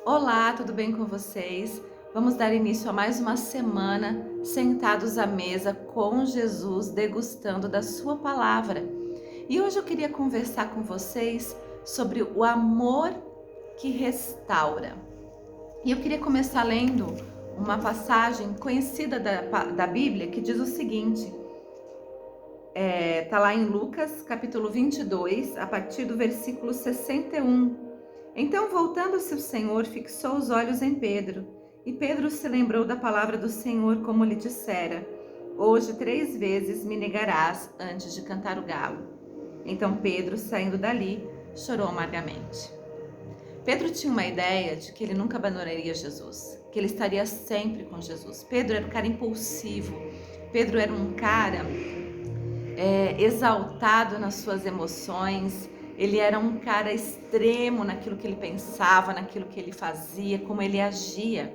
Olá, tudo bem com vocês? Vamos dar início a mais uma semana sentados à mesa com Jesus, degustando da Sua palavra. E hoje eu queria conversar com vocês sobre o amor que restaura. E eu queria começar lendo uma passagem conhecida da Bíblia que diz o seguinte: tá lá em Lucas, capítulo 22, a partir do versículo 61. Então, voltando-se o Senhor, fixou os olhos em Pedro, e Pedro se lembrou da palavra do Senhor, como lhe dissera: Hoje 3 vezes me negarás antes de cantar o galo. Então Pedro, saindo dali, chorou amargamente. Pedro tinha uma ideia de que ele nunca abandonaria Jesus, que ele estaria sempre com Jesus. Pedro era um cara impulsivo. Pedro era um cara exaltado nas suas emoções. Ele era um cara extremo naquilo que ele pensava, naquilo que ele fazia, como ele agia.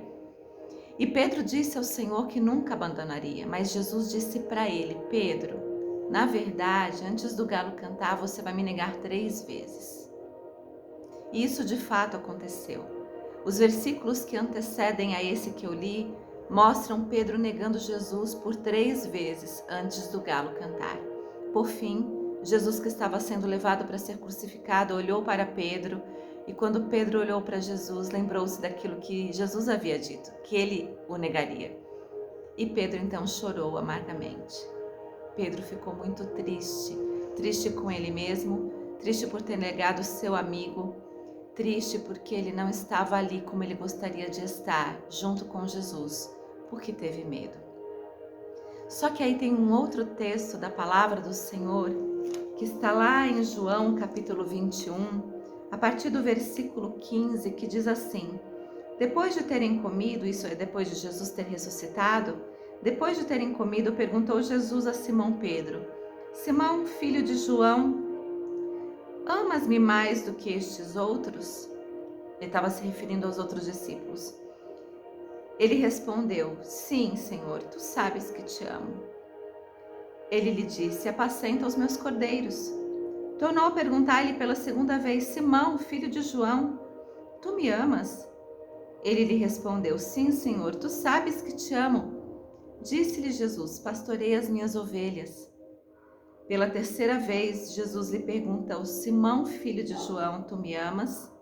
E Pedro disse ao Senhor que nunca abandonaria, mas Jesus disse para ele: Pedro, na verdade, antes do galo cantar, você vai me negar 3 vezes. E isso de fato aconteceu. Os versículos que antecedem a esse que eu li mostram Pedro negando Jesus por 3 vezes antes do galo cantar. Por fim, Jesus, que estava sendo levado para ser crucificado, olhou para Pedro, e quando Pedro olhou para Jesus, lembrou-se daquilo que Jesus havia dito, que ele o negaria. E Pedro então chorou amargamente. Pedro ficou muito triste, triste com ele mesmo, triste por ter negado seu amigo, triste porque ele não estava ali como ele gostaria de estar, junto com Jesus, porque teve medo. Só que aí tem um outro texto da palavra do Senhor, que está lá em João capítulo 21, a partir do versículo 15, que diz assim: Depois de terem comido, isso é depois de Jesus ter ressuscitado, depois de terem comido, perguntou Jesus a Simão Pedro: Simão, filho de João, amas-me mais do que estes outros? Ele estava se referindo aos outros discípulos. Ele respondeu: Sim, Senhor, tu sabes que te amo. Ele lhe disse: Apacenta os meus cordeiros. Tornou a perguntar-lhe pela segunda vez: Simão, filho de João, tu me amas? Ele lhe respondeu: Sim, Senhor, tu sabes que te amo. Disse-lhe Jesus: Pastorei as minhas ovelhas. Pela terceira vez, Jesus lhe perguntou: Simão, filho de João, tu me amas?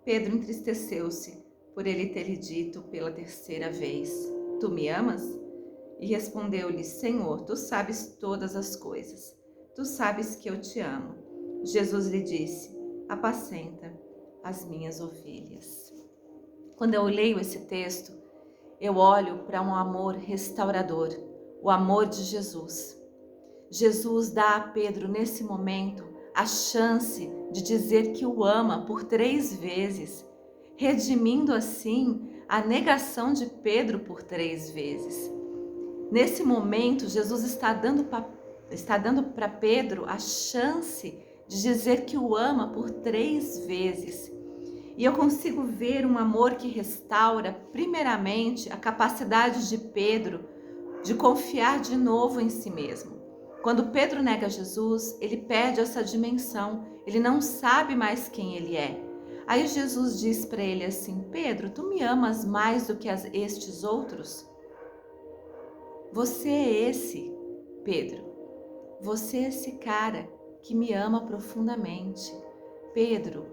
Pedro entristeceu-se por ele ter lhe dito pela terceira vez: Tu me amas? E respondeu-lhe: Senhor, tu sabes todas as coisas. Tu sabes que eu te amo. Jesus lhe disse: Apacenta as minhas ovelhas. Quando eu leio esse texto, eu olho para um amor restaurador, o amor de Jesus. Jesus dá a Pedro nesse momento a chance de dizer que o ama por 3 vezes, redimindo assim a negação de Pedro por 3 vezes. Nesse momento, Jesus está dando para Pedro a chance de dizer que o ama por 3 vezes. E eu consigo ver um amor que restaura, primeiramente, a capacidade de Pedro de confiar de novo em si mesmo. Quando Pedro nega Jesus, ele perde essa dimensão, ele não sabe mais quem ele é. Aí Jesus diz para ele assim: Pedro, tu me amas mais do que estes outros? Você é esse, Pedro. Você é esse cara que me ama profundamente. Pedro,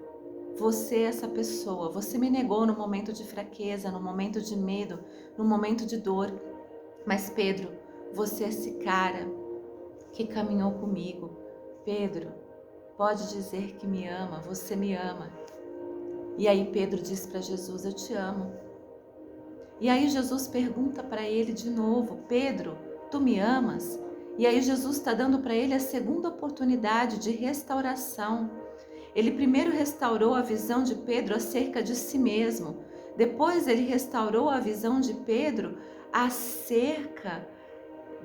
você é essa pessoa. Você me negou no momento de fraqueza, no momento de medo, no momento de dor. Mas Pedro, você é esse cara que caminhou comigo. Pedro, pode dizer que me ama, você me ama. E aí Pedro diz para Jesus: Eu te amo. E aí Jesus pergunta para ele de novo: Pedro, tu me amas? E aí Jesus está dando para ele a segunda oportunidade de restauração. Ele primeiro restaurou a visão de Pedro acerca de si mesmo. Depois ele restaurou a visão de Pedro acerca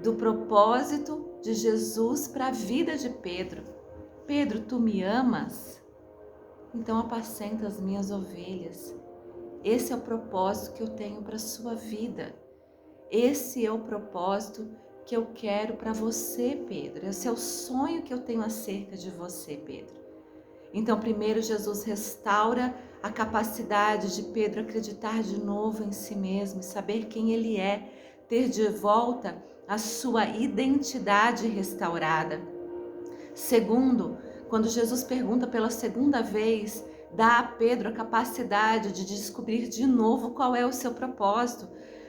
do propósito de Jesus para a vida de Pedro. Pedro, tu me amas? Então apacenta as minhas ovelhas. Esse é o propósito que eu tenho para a sua vida. Esse é o propósito que eu quero para você, Pedro. Esse é o sonho que eu tenho acerca de você, Pedro. Então, primeiro, Jesus restaura a capacidade de Pedro acreditar de novo em si mesmo e saber quem ele é, ter de volta a sua identidade restaurada. Segundo, quando Jesus pergunta pela segunda vez, dá a Pedro a capacidade de descobrir de novo qual é o seu propósito.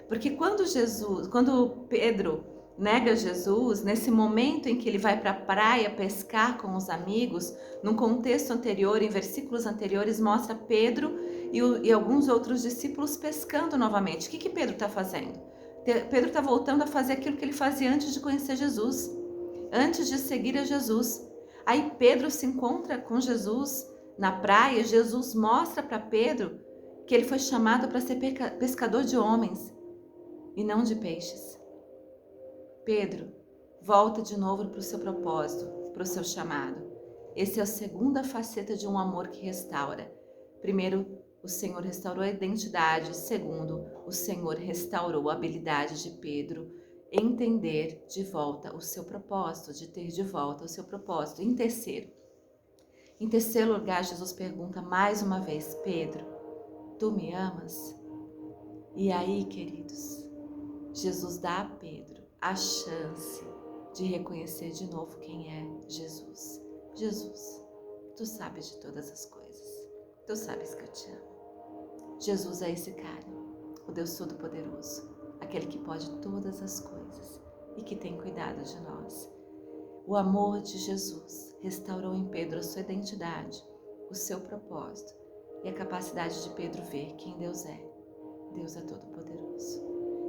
Porque quando Pedro nega Jesus, nesse momento em que ele vai para a praia pescar com os amigos, num contexto anterior, em versículos anteriores, mostra Pedro e alguns outros discípulos pescando novamente. O que Pedro está fazendo? Pedro está voltando a fazer aquilo que ele fazia antes de conhecer Jesus, antes de seguir a Jesus. Aí Pedro se encontra com Jesus na praia. Jesus mostra para Pedro que ele foi chamado para ser pescador de homens e não de peixes. Pedro, volta de novo para o seu propósito, para o seu chamado. Essa é a segunda faceta de um amor que restaura. Primeiro, o Senhor restaurou a identidade. Segundo, o Senhor restaurou a habilidade de Pedro entender de volta o seu propósito, de ter de volta o seu propósito. Em terceiro lugar, Jesus pergunta mais uma vez: Pedro, tu me amas? E aí, queridos, Jesus dá a Pedro a chance de reconhecer de novo quem é Jesus. Jesus, tu sabes de todas as coisas. Tu sabes que eu te amo. Jesus é esse cara, o Deus Todo-Poderoso, aquele que pode todas as coisas e que tem cuidado de nós. O amor de Jesus restaurou em Pedro a sua identidade, o seu propósito e a capacidade de Pedro ver quem Deus é. Deus é Todo-Poderoso.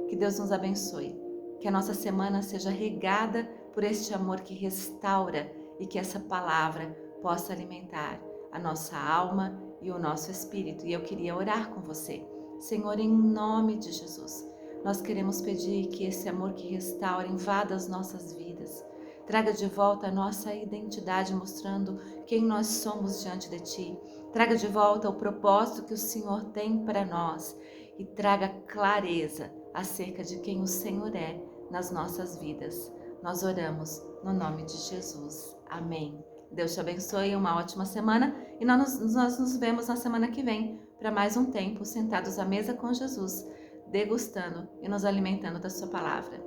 Que Deus nos abençoe, que a nossa semana seja regada por este amor que restaura e que essa palavra possa alimentar a nossa alma e o nosso espírito. E eu queria orar com você. Senhor, em nome de Jesus, nós queremos pedir que esse amor que restaura invada as nossas vidas. Traga de volta a nossa identidade, mostrando quem nós somos diante de Ti. Traga de volta o propósito que o Senhor tem para nós e traga clareza acerca de quem o Senhor é nas nossas vidas. Nós oramos no nome de Jesus. Amém. Deus te abençoe, uma ótima semana e nós nos vemos na semana que vem para mais um tempo sentados à mesa com Jesus, degustando e nos alimentando da sua palavra.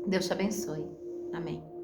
Deus te abençoe. Amém.